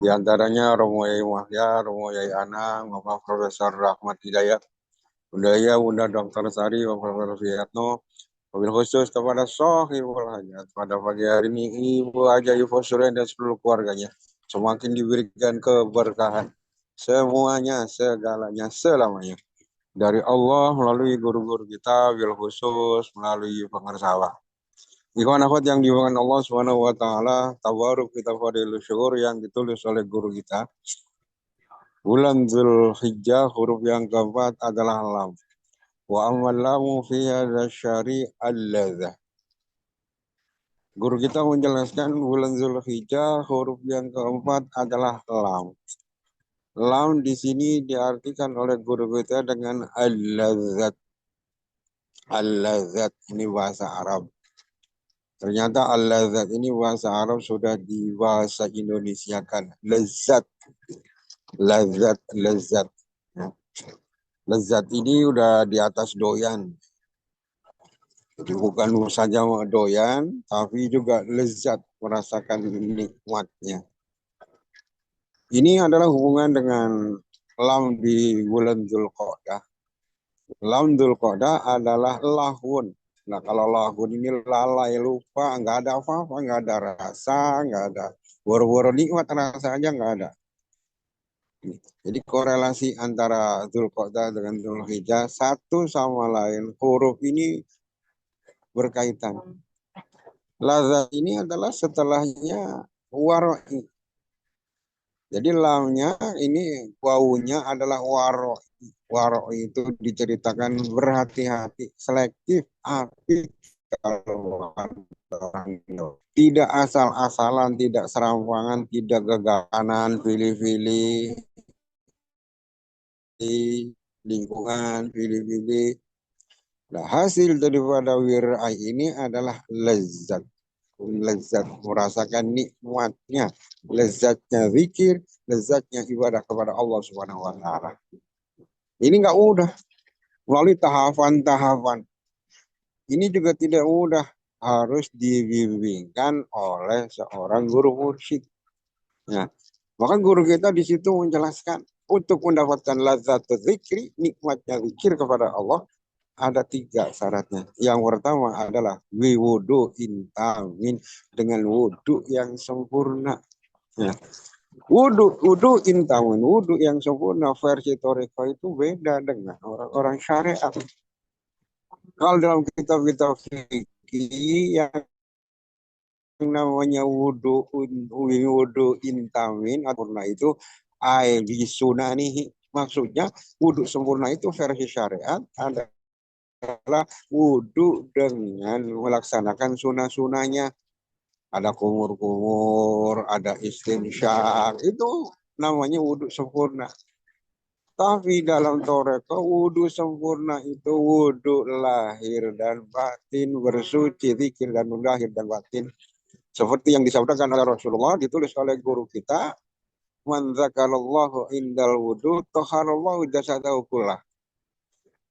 Di antaranya Romo Yai Wahya, Romo Yai Anang, Bapak Profesor Rahmat Hidayat, Bunda Ya, Bunda Dr. Sari, Bapak Profesor Suyatno, wabil khusus kepada Sohibul Hajat pada pagi hari ini Ibu Haja Ibu Surya dan seluruh keluarganya semakin diberikan keberkahan semuanya, segalanya, selamanya dari Allah melalui guru-guru kita, wabil khusus melalui pengersawah. Ikhwan akhwat yang dimuliakan Allah Subhanahu wa taala, tabaruk kita fadilul syukur yang ditulis oleh guru kita. Bulan Zulhijjah huruf yang keempat adalah lam. Wa ammal lamu fi hadza syari alladzah. Guru kita menjelaskan bulan Zulhijjah huruf yang keempat adalah lam. Lam di sini diartikan oleh guru kita dengan al-ladzat. Al-ladzat ini bahasa Arab. Ternyata al-ladzat ini bahasa Arab sudah dibahasa Indonesiakan. Lezat, lezat, lezat. Ya. Lezat ini udah di atas doyan. Jadi bukan saja doyan, tapi juga lezat merasakan nikmatnya. Ini adalah hubungan dengan lam di bulan Dzulqa'dah. Lam Dzulqa'dah adalah lahun. Nah, kalau lahun ini lalai, lupa, nggak ada apa-apa, nggak ada rasa, nggak ada woro-woro nikmat rasanya nggak ada. Jadi korelasi antara Dzulqa'dah dengan Dzulhijjah satu sama lain, huruf ini berkaitan. Lazat ini adalah setelahnya waro'i. Jadi lamnya ini wawunya adalah waro. Waro itu diceritakan berhati-hati, selektif, apik kalau orang tidak asal-asalan, tidak serampangan, tidak gegaganan, pilih-pilih lingkungan, pilih-pilih. Nah, hasil daripada wirai ini adalah lezat. Lezat merasakan nikmatnya, lezatnya zikir, lezatnya ibadah kepada Allah Subhanahu wa taala. Ini nggak mudah melalui tahapan-tahapan. Ini juga tidak mudah, harus dibimbingkan oleh seorang guru mursyid. Nah, maka guru kita di situ menjelaskan untuk mendapatkan lazat zikri, nikmatnya zikir kepada Allah, ada 3 syaratnya. Yang pertama adalah wiwudu intamin, dengan wudhu yang sempurna. Ya. Wudhu intamin, wudhu yang sempurna versi Toriko itu beda dengan orang-orang syariat. Kalau dalam kitab-kitab fikih yang namanya wudhu intamin sempurna itu di sunanihi, maksudnya wudhu sempurna itu versi syariat adalah wudhu dengan melaksanakan sunah-sunahnya. Ada kumur-kumur, ada istinsyak, itu namanya wudhu sempurna. Tapi dalam toreko wudhu sempurna itu wudhu lahir dan batin, bersuci, zikir dan lahir dan batin. Seperti yang disabdakan oleh Rasulullah, ditulis oleh guru kita, man zakarallahu indal wudhu, toharallahu jasadahu kullah.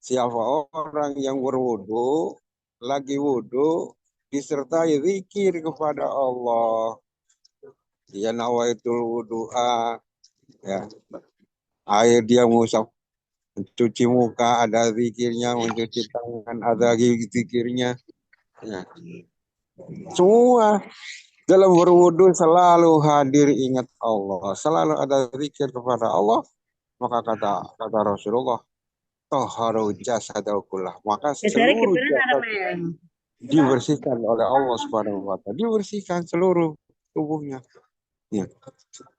Siapa orang yang berwudhu, lagi wudhu, disertai zikir kepada Allah. Dia nawaitul wudhu'a, ya. Air dia mengusap, mencuci muka, ada zikirnya, mencuci tangan, ada zikirnya. Ya. Semua dalam berwudhu selalu hadir ingat Allah, selalu ada zikir kepada Allah. Maka kata Rasulullah, toharu jasadahu kullah, maka seluruh jasad dibersihkan oleh Allah Subhanahu wa taala, dibersihkan seluruh tubuhnya. Ya.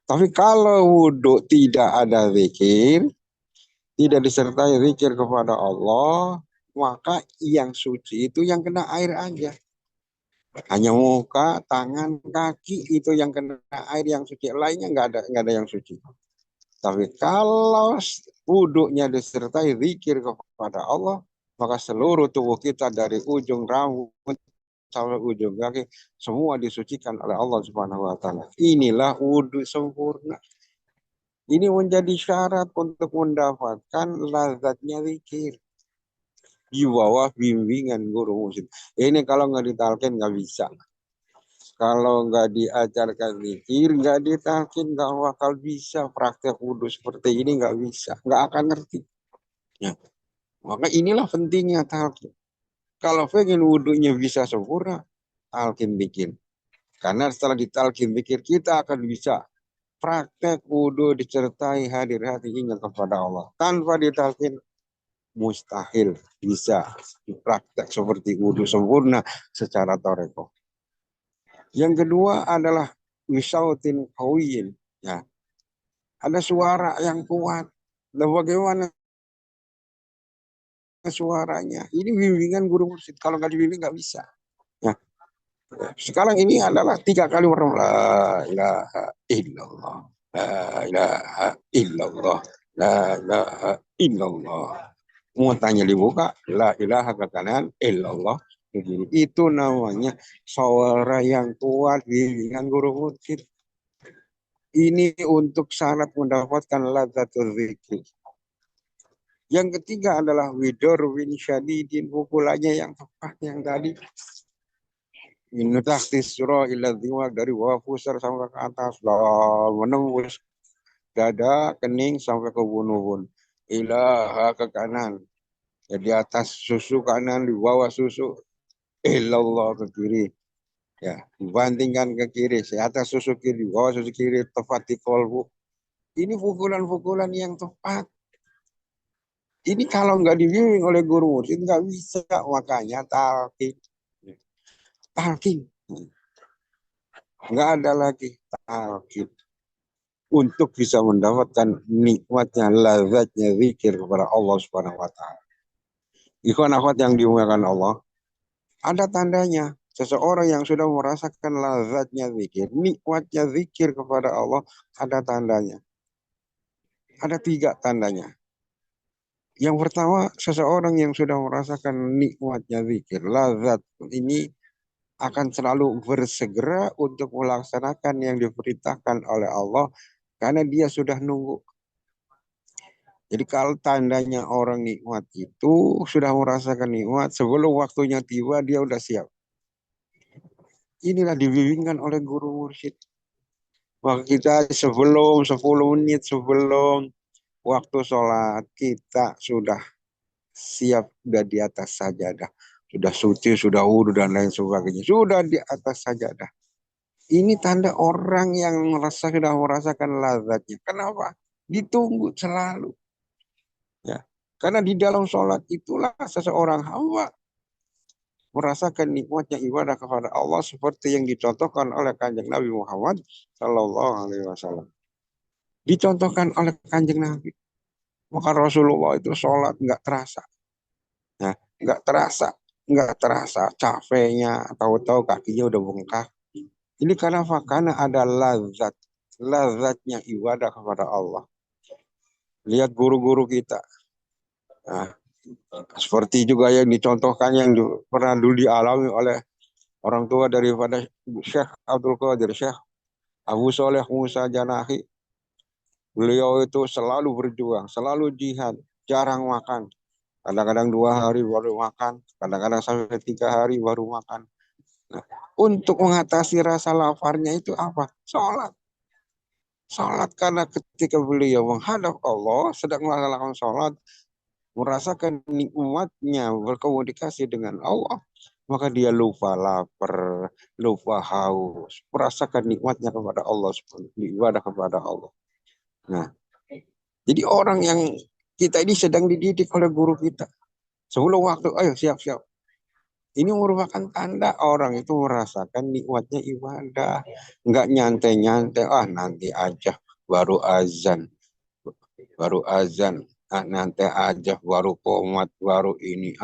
Tapi kalau wudhu tidak ada zikir, tidak disertai zikir kepada Allah, maka yang suci itu yang kena air aja. Hanya muka, tangan, kaki itu yang kena air yang suci. Lainnya nggak ada yang suci. Tapi kalau wudhunya disertai zikir kepada Allah, maka seluruh tubuh kita dari ujung rambut sampai ujung kaki semua disucikan oleh Allah Subhanahu wa taala. Inilah wudhu sempurna. Ini menjadi syarat untuk mendapatkan lazatnya zikir di bawah bimbingan guru mursyid. Ini kalau nggak ditalkin nggak bisa. Kalau nggak diajarkan zikir, nggak ditalkin, nggak bakal bisa praktek wudhu seperti ini, nggak bisa, nggak akan ngerti. Ya. Maka inilah pentingnya talkin. Kalau pengen wudhunya bisa sempurna, talkin bikin. Karena setelah ditalkin zikir, kita akan bisa praktek wudhu disertai hadir hati ingat kepada Allah. Tanpa ditalkin, mustahil bisa dipraktek seperti wudhu sempurna secara toreko. Yang kedua adalah wisautin kawiyin. Ya, ada suara yang kuat. Dan bagaimana suaranya? Ini bimbingan guru mursyid. Kalau nggak dibimbing nggak bisa. Ya. Sekarang ini adalah 3 kali berdoa. La ilaha illallah. La ilaha illallah. La ilaha illallah. Mau tanya dibuka. La ilaha ke kanan. Illallah. Begini. Itu namanya suara yang kuat bimbingan guru mursyid. Ini untuk syarat mendapatkan ladzatul zikri. Yang ketiga adalah widor win syadidin, pukulannya yang tepat yang tadi. Min tahtis surah ila diwak, dari bawah pusar sampai ke atas, menembus dada kening sampai ke bunubun. Ilaha ke kanan. Jadi atas susu kanan, di bawah susu ilallah ke kiri. Ya, dibandingkan ke kiri, di atas susu kiri, di bawah susu kiri, tepat di kolbu. Ini pukulan-pukulan yang tepat. Ini kalau nggak dibimbing oleh guru mursyid nggak bisa, makanya talqin. Talqin. Nggak ada lagi talqin. Untuk bisa mendapatkan nikmatnya, lazatnya zikir kepada Allah Subhanahu wa taala. Ikhwan akhwat yang dimuliakan Allah, ada tandanya. Seseorang yang sudah merasakan lazatnya zikir, nikmatnya zikir kepada Allah, ada tandanya. Ada 3 tandanya. Yang pertama, seseorang yang sudah merasakan nikmatnya zikir, lazat ini akan selalu bersegera untuk melaksanakan yang diperintahkan oleh Allah karena dia sudah nunggu. Jadi kalau tandanya orang nikmat itu sudah merasakan nikmat, sebelum waktunya tiba dia udah siap. Inilah dibimbingkan oleh guru mursyid. Maka kita sebelum 10 menit sebelum waktu sholat kita sudah siap, sudah di atas sajadah, sudah suci, sudah wudhu dan lain sebagainya, sudah di atas sajadah. Ini tanda orang yang sudah merasakan lazatnya. Kenapa? Ditunggu selalu. Ya, karena di dalam sholat itulah seseorang hamba merasakan nikmatnya ibadah kepada Allah seperti yang dicontohkan oleh kanjeng Nabi Muhammad Sallallahu Alaihi Wasallam. Dicontohkan oleh kanjeng Nabi. Maka Rasulullah itu sholat nggak terasa. Ya, nggak terasa capeknya, tahu-tahu kakinya udah bengkak. Ini karena apa? Karena ada lazatnya ibadah kepada Allah. Lihat guru-guru kita. Nah, seperti juga yang dicontohkan yang pernah dulu dialami oleh orang tua daripada Syekh Abdul Qadir, Syekh Abu Soleh Musa Janahi. Beliau itu selalu berjuang, selalu jihad, jarang makan. Kadang-kadang 2 hari baru makan, kadang-kadang sampai 3 hari baru makan. Nah, untuk mengatasi rasa laparnya itu apa? Sholat. Sholat karena ketika beliau menghadap Allah, sedang melaksanakan sholat, merasakan nikmatnya berkomunikasi dengan Allah, maka dia lupa lapar, lupa haus, merasakan nikmatnya kepada Allah, ibadah kepada Allah. Nah, jadi orang yang kita ini sedang dididik oleh guru kita. Sebelum waktu, ayo siap-siap. Ini merupakan tanda orang itu merasakan nikmatnya ibadah. Enggak nyantai-nyantai, nanti aja baru azan. Baru azan, nyantai aja, baru komat, baru ini,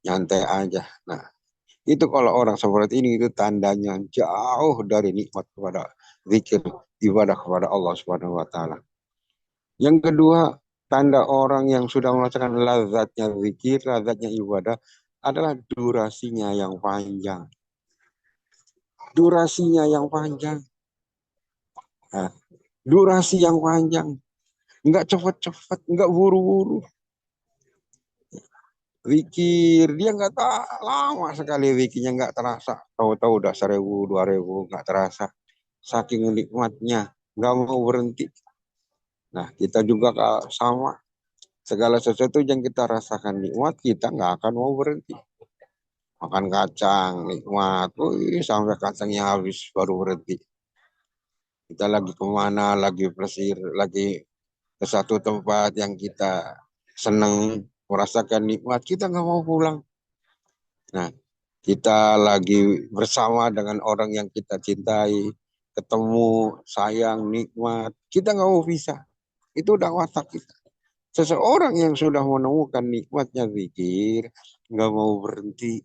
nyantai aja. Nah, itu kalau orang seperti ini itu tandanya jauh dari nikmat kepada zikir ibadah kepada Allah Subhanahu wa taala. Yang kedua, tanda orang yang sudah merasakan lazatnya zikir, lazatnya ibadah adalah durasinya yang panjang. Durasinya yang panjang. Nah, durasi yang panjang. Enggak cepat-cepat, enggak buru-buru. Zikir, dia nggak tahu lama sekali zikirnya nggak terasa. Tahu-tahu udah 1.000, 2.000 nggak terasa. Saking nikmatnya, nggak mau berhenti. Nah, kita juga sama. Segala sesuatu yang kita rasakan nikmat, kita nggak akan mau berhenti. Makan kacang, nikmat. Wih, sampai kacangnya habis baru berhenti. Kita lagi kemana, lagi plesir, lagi ke satu tempat yang kita senang, merasakan nikmat, kita nggak mau pulang. Nah, kita lagi bersama dengan orang yang kita cintai, ketemu, sayang, nikmat, kita nggak mau pisah. Itu udah watak kita. Seseorang yang sudah menemukan nikmatnya zikir, nggak mau berhenti,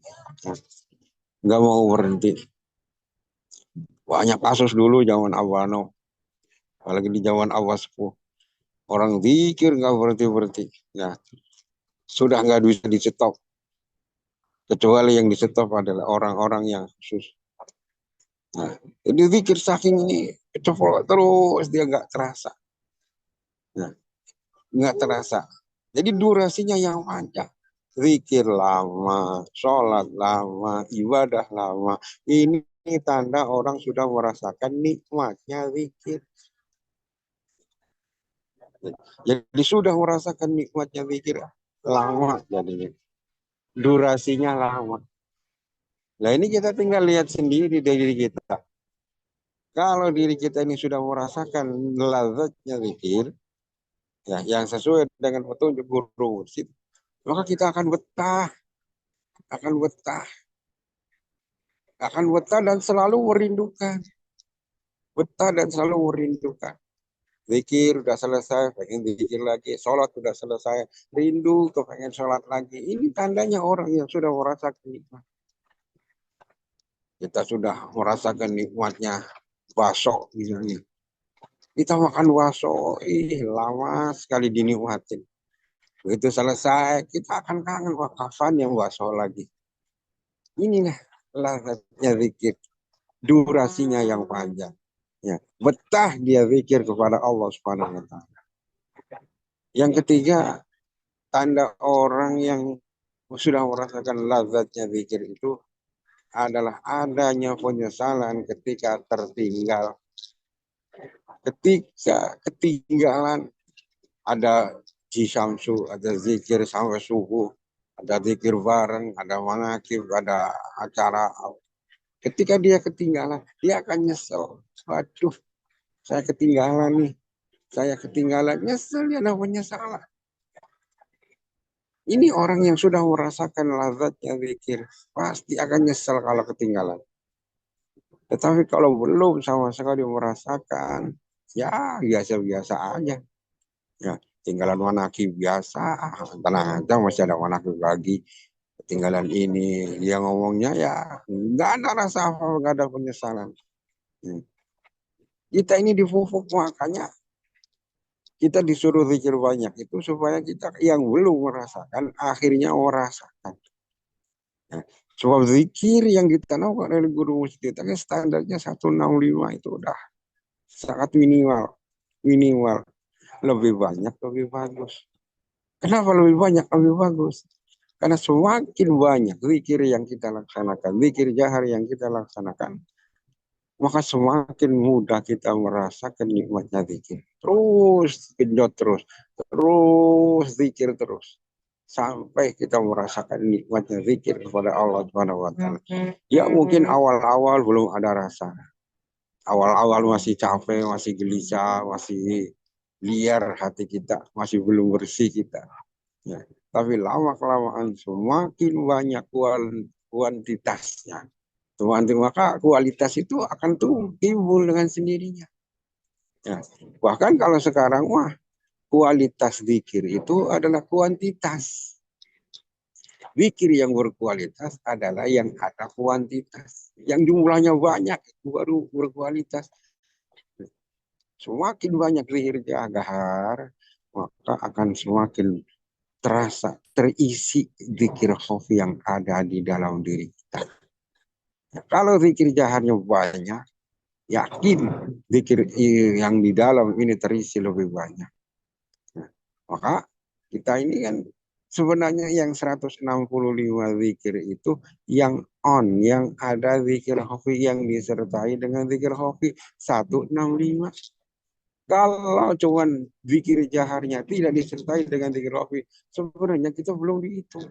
nggak mau berhenti. Banyak kasus dulu zaman awal, no. Apalagi di zaman awal sepuh. Orang zikir nggak berhenti-berhenti. Nah, sudah nggak bisa di-stop. Kecuali yang di-stop adalah orang-orang yang khusus. Nah, jadi zikir saking ini kecepol terus dia nggak terasa. Nah, nggak terasa. Jadi durasinya yang panjang. Zikir lama, sholat lama, ibadah lama. Ini tanda orang sudah merasakan nikmatnya zikir. Jadi sudah merasakan nikmatnya zikir lama jadinya. Durasinya lama. Nah ini kita tinggal lihat sendiri dari diri kita. Kalau diri kita ini sudah merasakan lazatnya zikir, ya, yang sesuai dengan petunjuk guru mursyid, maka kita akan betah, dan selalu merindukan, betah dan selalu merindukan. Zikir udah selesai, pengen zikir lagi, sholat udah selesai, rindu kepengen sholat lagi. Ini tandanya orang yang sudah merasakan nikmat. Kita sudah merasakan nikmatnya bakso misalnya. Kita makan bakso, lama sekali dinikmatin. Begitu selesai, kita akan kangen, wah kapan yang bakso lagi. Inilah lazatnya zikir, durasinya yang panjang. Ya, betah dia zikir kepada Allah Subhanahu wa taala. Yang ketiga, tanda orang yang sudah merasakan lazatnya zikir itu adalah adanya penyesalan ketika tertinggal. Ketika ketinggalan, ada Samsu, ada zikir sampai subuh, ada zikir bareng, ada manakib, ada acara. Ketika dia ketinggalan, dia akan nyesel. Waduh, saya ketinggalan nih. Saya ketinggalan, nyesel, dia ada penyesalan. Ini orang yang sudah merasakan lazatnya zikir, pasti akan nyesel kalau ketinggalan. Tetapi kalau belum sama sekali merasakan, ya biasa-biasa aja. Ya, tinggalan manakib biasa, tenang aja masih ada manakib lagi. Ketinggalan ini, dia ngomongnya ya nggak ada rasa apa, nggak ada penyesalan. Hmm. Kita ini dipupuk, makanya kita disuruh zikir banyak itu supaya kita yang belum merasakan akhirnya merasakan. Nah, sebab zikir yang kita lakukan dari guru musik kita kan standarnya 165 itu udah sangat minimal. Minimal. Lebih banyak, lebih bagus. Kenapa lebih banyak, lebih bagus? Karena semakin banyak zikir yang kita laksanakan, zikir jahar yang kita laksanakan, maka semakin mudah kita merasakan nikmatnya zikir. Terus, genjot terus, terus zikir terus. Sampai kita merasakan nikmatnya zikir kepada Allah Subhanahu wa taala. Ya mungkin awal-awal belum ada rasa. Awal-awal masih capek, masih gelisah, masih liar hati kita, masih belum bersih kita. Ya. Tapi lama-kelamaan semakin banyak kuantitasnya. Maka kualitas itu akan timbul dengan sendirinya. Ya. Bahkan kalau sekarang, wah, kualitas zikir itu adalah kuantitas. Zikir yang berkualitas adalah yang ada kuantitas. Yang jumlahnya banyak itu baru berkualitas. Semakin banyak zikir jahar, maka akan semakin terasa, terisi zikir khafi yang ada di dalam diri kita. Ya, kalau zikir jaharnya banyak, yakin zikir yang di dalam ini terisi lebih banyak. Nah, maka kita ini kan Sebenarnya yang 165 zikir itu yang on, yang ada zikir khafi yang disertai dengan zikir khafi 165. Kalau cuman zikir jaharnya tidak disertai dengan zikir khafi, sebenarnya kita belum dihitung.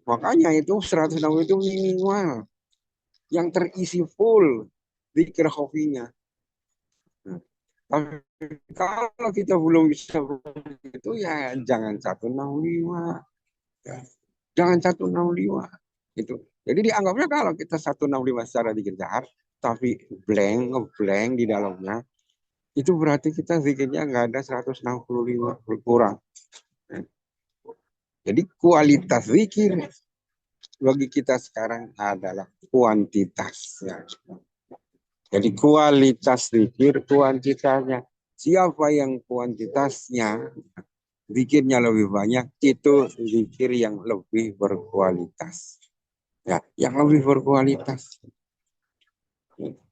Makanya itu 160 itu minimal yang terisi full zikir khafinya. Nah, tapi kalau kita belum bisa itu ya jangan 165. Ya, jangan 165. Itu. Jadi dianggapnya kalau kita 165 secara zikir jahar, tapi ngeblank di dalamnya, itu berarti kita zikirnya nggak ada 165 berkurang. Jadi kualitas zikir bagi kita sekarang adalah kuantitas. Ya. Jadi kualitas zikir, kuantitasnya. Siapa yang kuantitasnya, zikirnya lebih banyak, itu zikir yang lebih berkualitas. Ya, yang lebih berkualitas.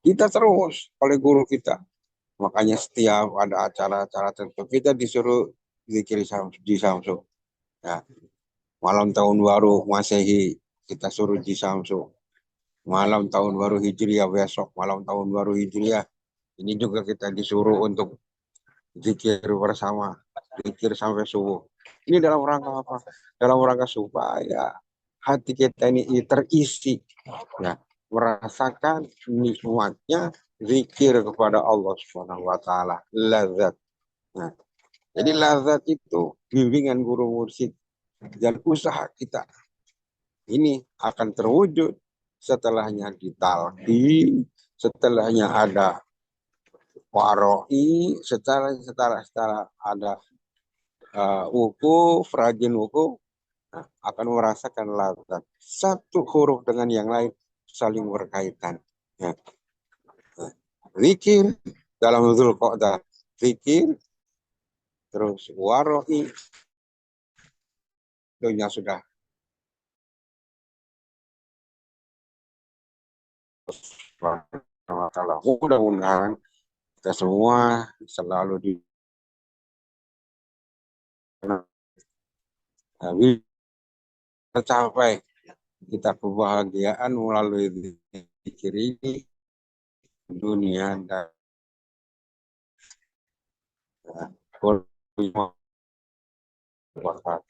Kita terus oleh guru kita. Makanya setiap ada acara-acara tertentu, kita disuruh zikir di Samsu. Ya, malam tahun baru Masehi, kita suruh di Samsu. Malam tahun baru Hijriah besok, malam tahun baru Hijriah. Ini juga kita disuruh untuk zikir bersama, zikir sampai subuh. Ini dalam rangka apa? Dalam rangka supaya hati kita ini terisi, ya, merasakan nikmatnya zikir kepada Allah Subhanahu wa taala, lazat. Nah, jadi lazat itu bimbingan guru mursyid dan usaha kita ini akan terwujud setelahnya ditalqin, setelahnya ada waroi, setelah ada wukuf, rajin wukuf, akan merasakan lazat. Satu huruf dengan yang lain saling berkaitan. Ya. Zikir dalam Dzulqa'dah, zikir terus waroi, dunia sudah mudah-mudahan kita semua selalu tercapai kita kebahagiaan melalui zikir ini dunia dan akhirat.